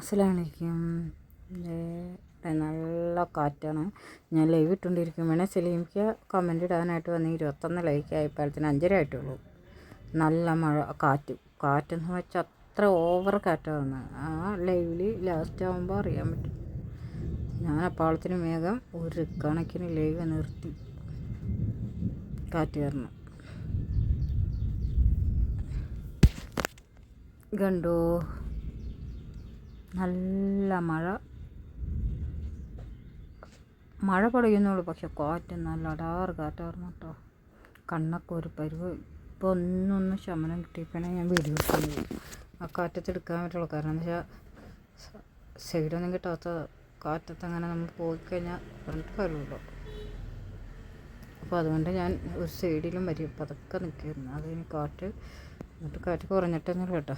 അസ്സലാമലൈക്കും. നല്ല കാറ്റാണ്. ഞാൻ ലൈവ് ഇട്ടുകൊണ്ടിരിക്കുമ്പോഴേ സലീമിക്ക് കമൻ്റ് ഇടാനായിട്ട് വന്ന് 21 ലൈക്ക് ആയപ്പോഴത്തേന് 5:30 ആയിട്ടുള്ളൂ. നല്ല മഴ, കാറ്റെന്ന് വെച്ചാൽ അത്ര ഓവർ കാറ്റാണ്. ആ ലൈവിൽ ലാസ്റ്റ് ആകുമ്പോൾ അറിയാൻ പറ്റും. ഞാൻ അപ്പാളത്തിന് വേഗം ഒരു കണക്കിന് ലൈവ് നിർത്തി, കാറ്റ് കാരണം. കണ്ടോ, നല്ല മഴ പൊടിയുന്നുള്ളൂ, പക്ഷെ കാറ്റ് നല്ല അടാറ് കാറ്റായിരുന്നു കേട്ടോ. കണ്ണൊക്കെ ഒരു പരുവ്. ഇപ്പോൾ ഒന്നൊന്ന് ശമനം കിട്ടിയപ്പോഴാണ് ഞാൻ വീഡിയോ എടുക്കുന്നത്. ആ കാറ്റത്ത് എടുക്കാൻ പറ്റുള്ളൂ. കാരണം എന്ന് വെച്ചാൽ സൈഡൊന്നും കിട്ടാത്ത കാറ്റത്ത് അങ്ങനെ നമ്മൾ പോയിക്കഴിഞ്ഞാൽ പറഞ്ഞിട്ട് കാര്യമുള്ളൂ. അപ്പോൾ അതുകൊണ്ട് ഞാൻ ഒരു സൈഡിലും വരും പതുക്കെ നിൽക്കുമായിരുന്നു. അതിന് കാറ്റ് കുറഞ്ഞിട്ടൊന്നുമില്ല കേട്ടോ.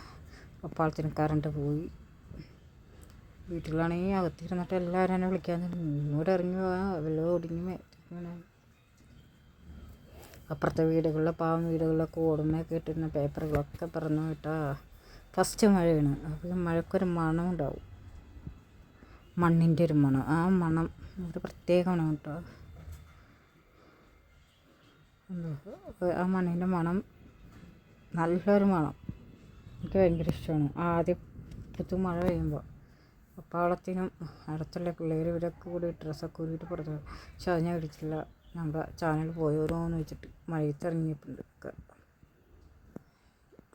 അപ്പാളത്തിന് കറണ്ട് പോയി. വീട്ടിലാണെങ്കിൽ അകത്തിരുന്നിട്ട് എല്ലാവരും എന്നെ വിളിക്കാൻ ഇങ്ങോട്ട് ഇറങ്ങി വല്ലതും ഒടിഞ്ഞ് അപ്പുറത്തെ വീടുകളിലെ പാവം വീടുകളിലൊക്കെ ഓടുന്നൊക്കെ ഇട്ടിരുന്ന പേപ്പറുകളൊക്കെ പറന്നു കേട്ടാ. ഫസ്റ്റ് മഴയാണ്. അപ്പോൾ മഴക്കൊരു മണം ഉണ്ടാവും, മണ്ണിൻ്റെ ഒരു മണം. ആ മണം ഒരു പ്രത്യേക മണം കേട്ടോ. ആ മണ്ണിൻ്റെ മണം നല്ലൊരു മണം, എനിക്ക് ഭയങ്കര ഇഷ്ടമാണ്. ആദ്യത്തെ മഴ പെയ്യുമ്പോൾ അപ്പാളത്തിനും അടുത്തുള്ള പിള്ളേർ ഇവരൊക്കെ കൂടി ഡ്രസ്സൊക്കെ ഊരിയിട്ട് പുറത്ത്. പക്ഷെ അത് ഞാൻ വിളിച്ചില്ല. നമ്മുടെ ചാനൽ പോയോരോന്ന് വെച്ചിട്ട് മഴയത്തിറങ്ങിയിട്ടുണ്ട് ഒക്കെ.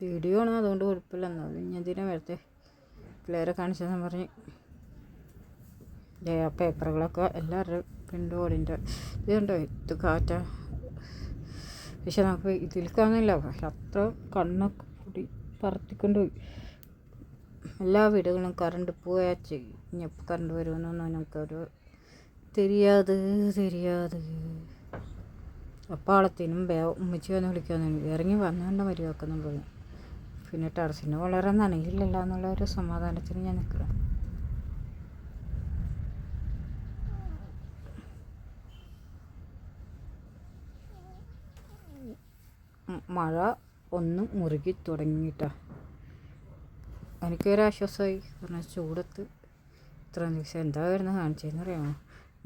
വീഡിയോ ആണ്, അതുകൊണ്ട് കുഴപ്പമില്ല. എന്നാലും ഞാൻ ഇതിനെ വെറുതെ പിള്ളേരെ കാണിച്ചതെന്ന് പറഞ്ഞ് ആ പേപ്പറുകളൊക്കെ എല്ലാവരുടെയും പിണ്ടു ഓടിൻ്റെ ഇതുണ്ടോ, ഇത് കാറ്റാ. പക്ഷെ നമുക്ക് ഇതിൽ കാണില്ല. പക്ഷെ അത്ര കണ്ണൊക്കെ കൂടി പറത്തിക്കൊണ്ടുപോയി. എല്ലാ വീടുകളും കറണ്ട് പോയാൽ ചെയ്യും. ഇനി എപ്പോൾ കറണ്ട് വരുമെന്നൊന്നും നമുക്കൊരു தெரியாது. അപ്പാളത്തിനും ഉമ്മച്ചി വന്ന് വിളിക്കാമെന്ന് ഇറങ്ങി വന്നുകൊണ്ട് മരുവാക്കുന്നു പോയി. പിന്നെ ടെറസിന് വളരെ നനയില്ലല്ല എന്നുള്ള ഒരു സമാധാനത്തിന് ഞാൻ നിൽക്കണം. മഴ ഒന്ന് മുറുകി തുടങ്ങിയിട്ടാ എനിക്കൊരാശ്വാസമായി. കാരണം ചൂടത്ത് ഇത്ര ദിവസം എന്താ വരുന്നത് കാണിച്ചതെന്ന് അറിയാമോ.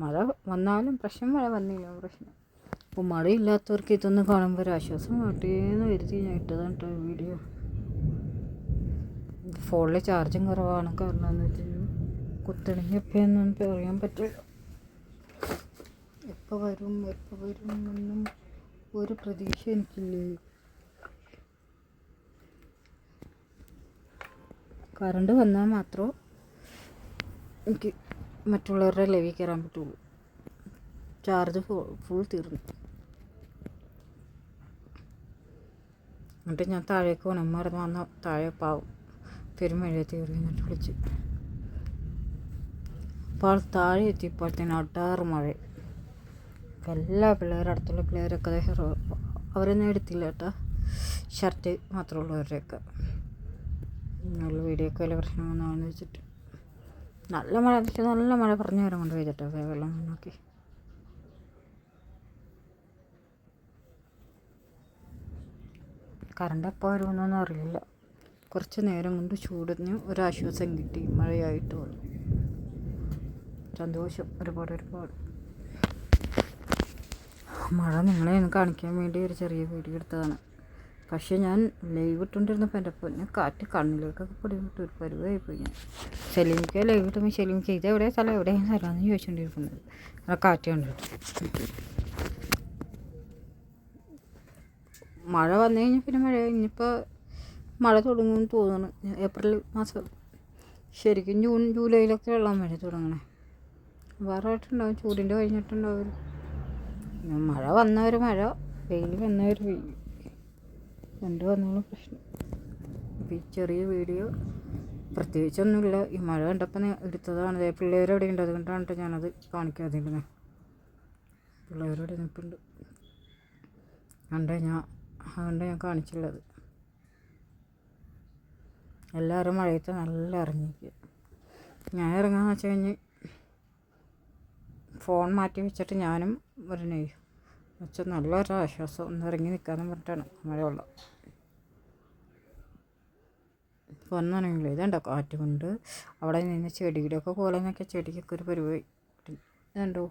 മഴ വന്നാലും പ്രശ്നം, മഴ വന്നില്ല പ്രശ്നം. അപ്പോൾ മഴയില്ലാത്തവർക്ക് ഇതൊന്ന് കാണുമ്പോൾ ഒരു ആശ്വാസം ആട്ടേന്ന് വരുത്തി ഞാൻ ഇട്ടതാണ് കേട്ടോ വീഡിയോ. ഫോണിൽ ചാർജും കുറവാണ്. കാരണം എന്ന് വെച്ചാൽ കുത്തണിഞ്ഞ് എപ്പോഴൊന്നും പറയാൻ പറ്റില്ല. എപ്പോൾ വരും ഒന്നും ഒരു പ്രതീക്ഷ എനിക്കില്ലേ. കറണ്ട് വന്നാൽ മാത്രമേ എനിക്ക് മറ്റുള്ളവരുടെ ലൈവിൽ കയറാൻ പറ്റുള്ളൂ. ചാർജ് ഫുൾ തീർന്നു. എന്നിട്ട് ഞാൻ താഴേക്ക് പോകണം. മറന്ന് വന്ന താഴെ പാവും പെരുമഴയത്ത് കയറി എന്നിട്ട് വിളിച്ച്. അപ്പോൾ താഴെ എത്തിയപ്പോഴത്തേന് അടാറ് മഴ. എല്ലാ അടുത്തുള്ള പിള്ളേരൊക്കെ അവരൊന്നും എടുത്തില്ല കേട്ടോ. ഷർട്ട് മാത്രമുള്ളവരുടെയൊക്കെ നല്ല വീഡിയോ ഒക്കെ വലിയ പ്രശ്നമൊന്നാണെന്ന് വെച്ചിട്ട്. നല്ല മഴ എന്ന് വെച്ചാൽ നല്ല മഴ പറഞ്ഞു നേരം കൊണ്ട് പെയ്തിട്ടോ. വെള്ളം നോക്കി കറണ്ട് എപ്പോൾ വരുമെന്നൊന്നും അറിയില്ല. കുറച്ച് നേരം കൊണ്ട് ചൂടിന് ഒരാശ്വാസം കിട്ടി. മഴയായിട്ട് വന്നു. സന്തോഷം ഒരുപാട്. മഴ നിങ്ങളെ ഒന്ന് കാണിക്കാൻ വേണ്ടി ഒരു ചെറിയ വീഡിയോ എടുത്തതാണ്. പക്ഷേ ഞാൻ ലൈവ് ഇട്ടുകൊണ്ടിരുന്നപ്പോൾ എൻ്റെ പൊന്നെ കാറ്റ് കണ്ണിലേക്കൊക്കെ പൊടി വിട്ട് ഒരു പരുവായിപ്പോയി. ഞാൻ സലീമിക്ക് ലൈവ് ഇട്ടുമ്പോൾ സലീമിക്ക് എവിടെയാണ് സ്ഥലമെന്ന് ചോദിച്ചുകൊണ്ടിരിക്കുന്നത്. ആ കാറ്റ് കണ്ടിട്ട് മഴ വന്നു കഴിഞ്ഞാൽ പിന്നെ മഴ ഇനിയിപ്പോൾ മഴ തുടങ്ങുമെന്ന് തോന്നുന്നു. ഏപ്രിൽ മാസം ശരിക്കും ജൂലൈയിലൊക്കെ വെള്ളം മഴ തുടങ്ങണേ. വേറെ ആയിട്ടുണ്ടാവും, ചൂടിൻ്റെ കഴിഞ്ഞിട്ടുണ്ടാവും. മഴ വന്നവർ മഴ, വെയിൽ വന്നവർ വെയിൽ, രണ്ടു വന്നോളും പ്രശ്നം. അപ്പോൾ ഈ ചെറിയ വീഡിയോ പ്രത്യേകിച്ചൊന്നുമില്ല. ഈ മഴ കണ്ടപ്പോൾ എടുത്തതാണ്. പിള്ളേരവിടെ ഉണ്ട്, അതുകൊണ്ടാണ് ഞാനത് കാണിക്കാതിരുന്നത്. പിള്ളേരവിടെ നിൽപ്പുണ്ട്, അതുകൊണ്ട് ഞാൻ കാണിച്ചുള്ളത്. എല്ലാവരും മഴയത്ത് നല്ല ഇറങ്ങിയിരിക്കുക. ഞാൻ ഇറങ്ങാന്ന് വെച്ച് കഴിഞ്ഞ് ഫോൺ മാറ്റി വെച്ചിട്ട് ഞാനും വരണേ വെച്ചാൽ നല്ലൊരു ആശ്വാസം ഒന്ന് ഇറങ്ങി നിൽക്കാമെന്ന് പറഞ്ഞിട്ടാണ് മഴ വെള്ളം. യൂണിഫോം നനയില്ല. ഇതുണ്ടോ കാറ്റ് കൊണ്ട് അവിടെ നിന്ന് ചെടിയുടെ ഒക്കെ കോലെന്നൊക്കെ ചെടിക്കൊക്കെ ഒരു പരിപാടി. ഇതുണ്ടോ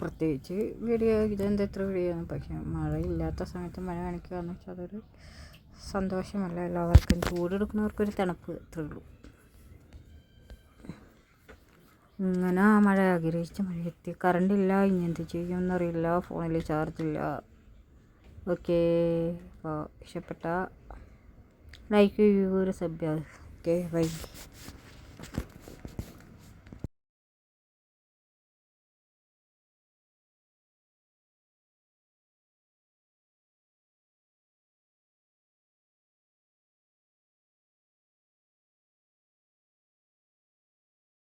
പ്രത്യേകിച്ച് വീഡിയോ ഇതെന്താ എത്ര വീഡിയോ ആണ്. പക്ഷേ മഴയില്ലാത്ത സമയത്ത് മഴ കാണിക്കുക എന്ന് വെച്ചാൽ അതൊരു സന്തോഷമല്ല. എല്ലാവർക്കും ചൂടെടുക്കുന്നവർക്കൊരു തണുപ്പ് അത്രേ ഉള്ളൂ. ഇങ്ങനെ മഴ ആഗ്രഹിച്ച് മഴയെത്തി. കറണ്ടില്ല, ഇനി എന്ത് ചെയ്യുമെന്നറിയില്ല. ഫോണിൽ ചാർജില്ല. ഓക്കെ, അപ്പോൾ ഇഷ്ടപ്പെട്ട ലൈക്ക് ചെയ്യുക, ഒരു സബ്സ്ക്രൈബ്. Okay, by.